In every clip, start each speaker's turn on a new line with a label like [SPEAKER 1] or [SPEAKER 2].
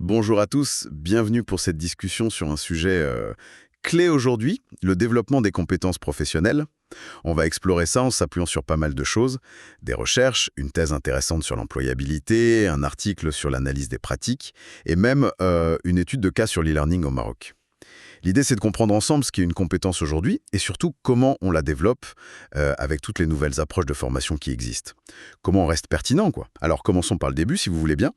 [SPEAKER 1] Bonjour à tous, bienvenue pour cette discussion sur un sujet clé aujourd'hui, le développement des compétences professionnelles. On va explorer ça en s'appuyant sur pas mal de choses, des recherches, une thèse intéressante sur l'employabilité, un article sur l'analyse des pratiques, et même une étude de cas sur l'e-learning au Maroc. L'idée, c'est de comprendre ensemble ce qu'est une compétence aujourd'hui et surtout comment on la développe avec toutes les nouvelles approches de formation qui existent. Comment on reste pertinent, quoi. Alors commençons par le début, si vous voulez bien.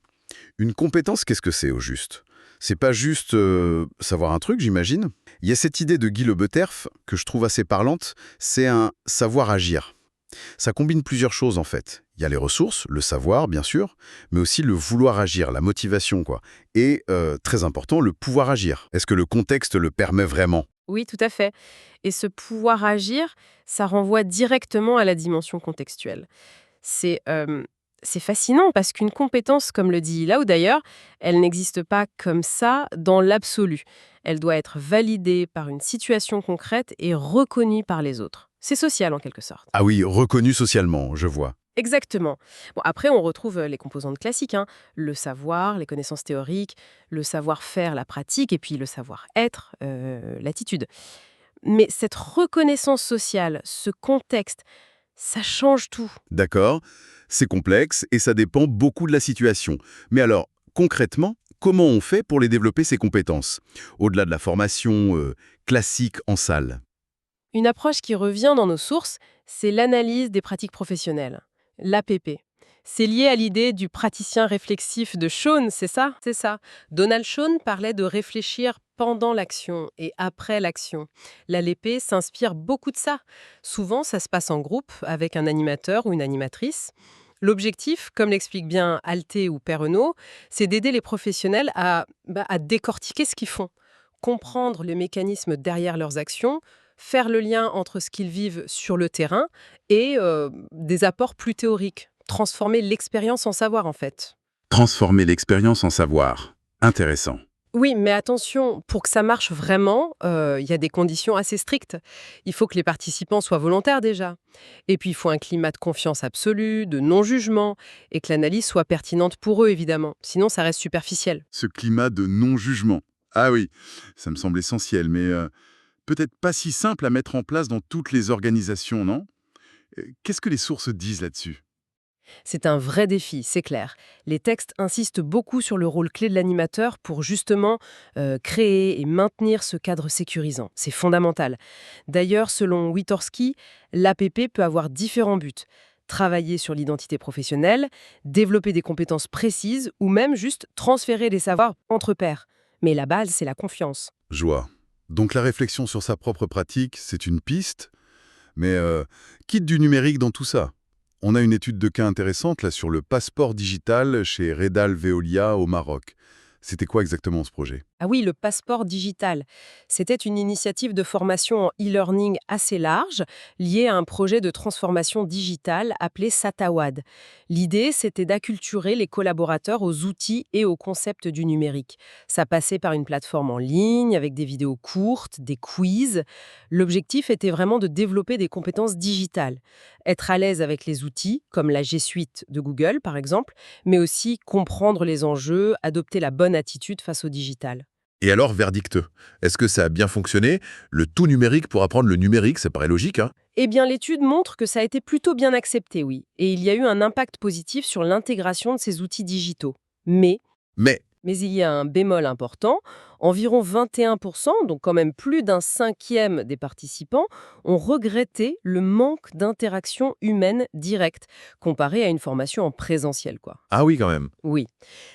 [SPEAKER 1] Une compétence, qu'est-ce que c'est au juste? C'est pas juste savoir un truc, j'imagine. Il y a cette idée de Guy Le Boeterf que je trouve assez parlante, c'est un savoir agir. Ça combine plusieurs choses en fait. Il y a les ressources, le savoir bien sûr, mais aussi le vouloir agir, la motivation quoi. Et très important, le pouvoir agir. Est-ce que le contexte le permet vraiment?
[SPEAKER 2] Oui, tout à fait. Et ce pouvoir agir, ça renvoie directement à la dimension contextuelle. C'est c'est fascinant parce qu'une compétence, comme le dit Laou d'ailleurs, elle n'existe pas comme ça dans l'absolu. Elle doit être validée par une situation concrète et reconnue par les autres. C'est social en quelque sorte.
[SPEAKER 1] Ah oui, reconnu socialement, je vois.
[SPEAKER 2] Exactement. Bon, après, on retrouve les composantes classiques, hein. Le savoir, les connaissances théoriques, le savoir-faire, la pratique, et puis le savoir-être, l'attitude. Mais cette reconnaissance sociale, ce contexte, ça change tout.
[SPEAKER 1] D'accord, c'est complexe et ça dépend beaucoup de la situation. Mais alors, concrètement, comment on fait pour les développer ces compétences? Au-delà de la formation classique en salle.
[SPEAKER 2] Une approche qui revient dans nos sources, c'est l'analyse des pratiques professionnelles, l'APP. C'est lié à l'idée du praticien réflexif de Shawn, c'est ça? C'est ça. Donald Shawn parlait de réfléchir pendant l'action et après l'action. L'ALP s'inspire beaucoup de ça. Souvent, ça se passe en groupe avec un animateur ou une animatrice. L'objectif, comme l'explique bien Alté ou Perrenot, c'est d'aider les professionnels à décortiquer ce qu'ils font, comprendre les mécanismes derrière leurs actions, faire le lien entre ce qu'ils vivent sur le terrain et des apports plus théoriques. Transformer l'expérience en savoir, en fait.
[SPEAKER 1] Transformer l'expérience en savoir. Intéressant.
[SPEAKER 2] Oui, mais attention, pour que ça marche vraiment, il y a des conditions assez strictes. Il faut que les participants soient volontaires déjà. Et puis, il faut un climat de confiance absolue, de non-jugement, et que l'analyse soit pertinente pour eux, évidemment. Sinon, ça reste superficiel.
[SPEAKER 1] Ce climat de non-jugement. Ah oui, ça me semble essentiel, mais peut-être pas si simple à mettre en place dans toutes les organisations, non? Qu'est-ce que les sources disent là-dessus?
[SPEAKER 2] C'est un vrai défi, c'est clair. Les textes insistent beaucoup sur le rôle clé de l'animateur pour justement créer et maintenir ce cadre sécurisant. C'est fondamental. D'ailleurs, selon Witorski, l'APP peut avoir différents buts. Travailler sur l'identité professionnelle, développer des compétences précises ou même juste transférer des savoirs entre pairs. Mais la base, c'est la confiance.
[SPEAKER 1] Joie. Donc la réflexion sur sa propre pratique, c'est une piste, mais quitte du numérique dans tout ça. On a une étude de cas intéressante là sur le passeport digital chez Redal Veolia au Maroc. C'était quoi exactement ce projet?
[SPEAKER 2] Ah oui, le passeport digital. C'était une initiative de formation en e-learning assez large, liée à un projet de transformation digitale appelé Satawad. L'idée, c'était d'acculturer les collaborateurs aux outils et aux concepts du numérique. Ça passait par une plateforme en ligne, avec des vidéos courtes, des quiz. L'objectif était vraiment de développer des compétences digitales. Être à l'aise avec les outils, comme la G Suite de Google, par exemple, mais aussi comprendre les enjeux, adopter la bonne attitude face au digital.
[SPEAKER 3] Et alors, verdict, est-ce que ça a bien fonctionné? Le tout numérique pour apprendre le numérique, ça paraît logique, hein?
[SPEAKER 2] Eh bien, l'étude montre que ça a été plutôt bien accepté, oui. Et il y a eu un impact positif sur l'intégration de ces outils digitaux.
[SPEAKER 3] Mais,
[SPEAKER 2] Mais il y a un bémol important. Environ 21%, donc quand même plus d'un cinquième des participants, ont regretté le manque d'interaction humaine directe, comparé à une formation en présentiel, quoi.
[SPEAKER 3] ah oui quand même.
[SPEAKER 2] Oui,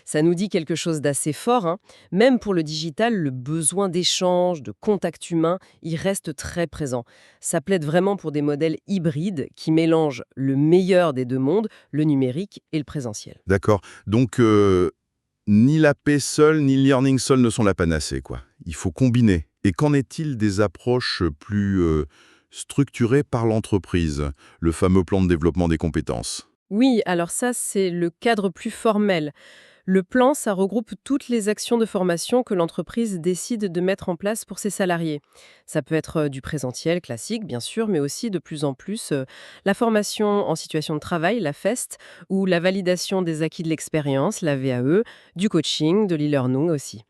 [SPEAKER 2] ça nous dit quelque chose d'assez fort, hein. Même pour le digital, le besoin d'échange, de contact humain, il reste très présent. Ça plaide vraiment pour des modèles hybrides qui mélangent le meilleur des deux mondes, le numérique et le présentiel.
[SPEAKER 1] D'accord. Donc, ni la paix seule, ni le learning seul ne sont la panacée, quoi. Il faut combiner. Et qu'en est-il des approches plus structurées par l'entreprise, le fameux plan de développement des compétences?
[SPEAKER 2] Oui, alors ça, c'est le cadre plus formel. Le plan, ça regroupe toutes les actions de formation que l'entreprise décide de mettre en place pour ses salariés. Ça peut être du présentiel classique, bien sûr, mais aussi de plus en plus la formation en situation de travail, la FEST, ou la validation des acquis de l'expérience, la VAE, du coaching, de l'e-learning aussi.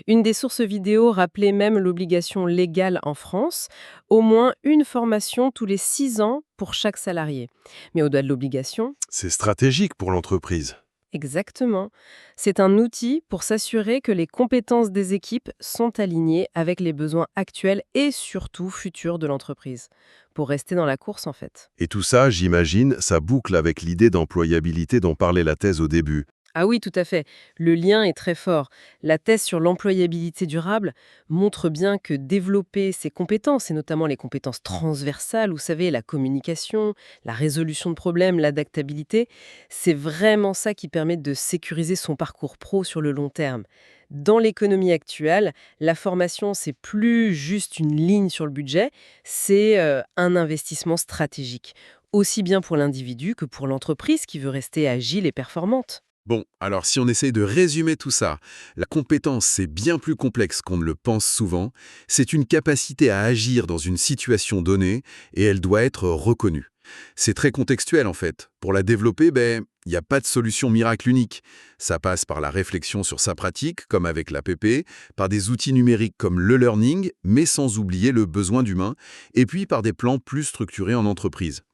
[SPEAKER 2] Une des sources vidéo rappelait même l'obligation légale en France, au moins une formation tous les 6 ans pour chaque salarié. Mais au-delà de l'obligation,
[SPEAKER 4] C'est stratégique pour l'entreprise.
[SPEAKER 2] exactement, c'est un outil pour s'assurer que les compétences des équipes sont alignées avec les besoins actuels et surtout futurs de l'entreprise, pour rester dans la course en fait.
[SPEAKER 4] Et tout ça, j'imagine, ça boucle avec l'idée d'employabilité dont parlait la thèse au début.
[SPEAKER 2] Ah oui, tout à fait. Le lien est très fort. La thèse sur l'employabilité durable montre bien que développer ces compétences, et notamment les compétences transversales, vous savez, la communication, la résolution de problèmes, l'adaptabilité, c'est vraiment ça qui permet de sécuriser son parcours pro sur le long terme. Dans l'économie actuelle, la formation, c'est plus juste une ligne sur le budget, c'est un investissement stratégique, aussi bien pour l'individu que pour l'entreprise qui veut rester agile et performante.
[SPEAKER 1] Bon, alors si on essaye de résumer tout ça, la compétence, c'est bien plus complexe qu'on ne le pense souvent. C'est une capacité à agir dans une situation donnée et elle doit être reconnue. C'est très contextuel en fait. Pour la développer, il n'y a pas de solution miracle unique. Ça passe par la réflexion sur sa pratique, comme avec l'APP, par des outils numériques comme le learning, mais sans oublier le besoin d'humain, et puis par des plans plus structurés en entreprise.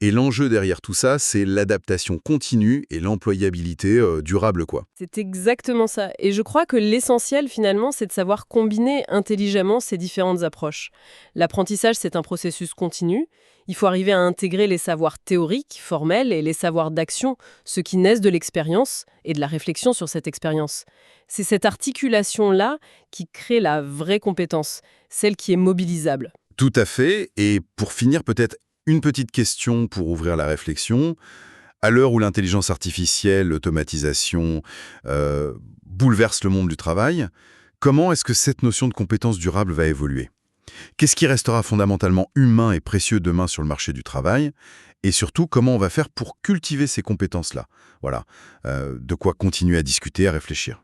[SPEAKER 1] Et l'enjeu derrière tout ça, c'est l'adaptation continue et l'employabilité durable, quoi.
[SPEAKER 2] C'est exactement ça. Et je crois que l'essentiel, finalement, c'est de savoir combiner intelligemment ces différentes approches. L'apprentissage, c'est un processus continu. Il faut arriver à intégrer les savoirs théoriques, formels, et les savoirs d'action, ceux qui naissent de l'expérience et de la réflexion sur cette expérience. C'est cette articulation-là qui crée la vraie compétence, celle qui est mobilisable.
[SPEAKER 1] Tout à fait. Et pour finir, peut-être une petite question pour ouvrir la réflexion. À l'heure où l'intelligence artificielle, l'automatisation bouleverse le monde du travail, comment est-ce que cette notion de compétence durable va évoluer? Qu'est-ce qui restera fondamentalement humain et précieux demain sur le marché du travail? Et surtout, comment on va faire pour cultiver ces compétences-là? Voilà, de quoi continuer à discuter, à réfléchir.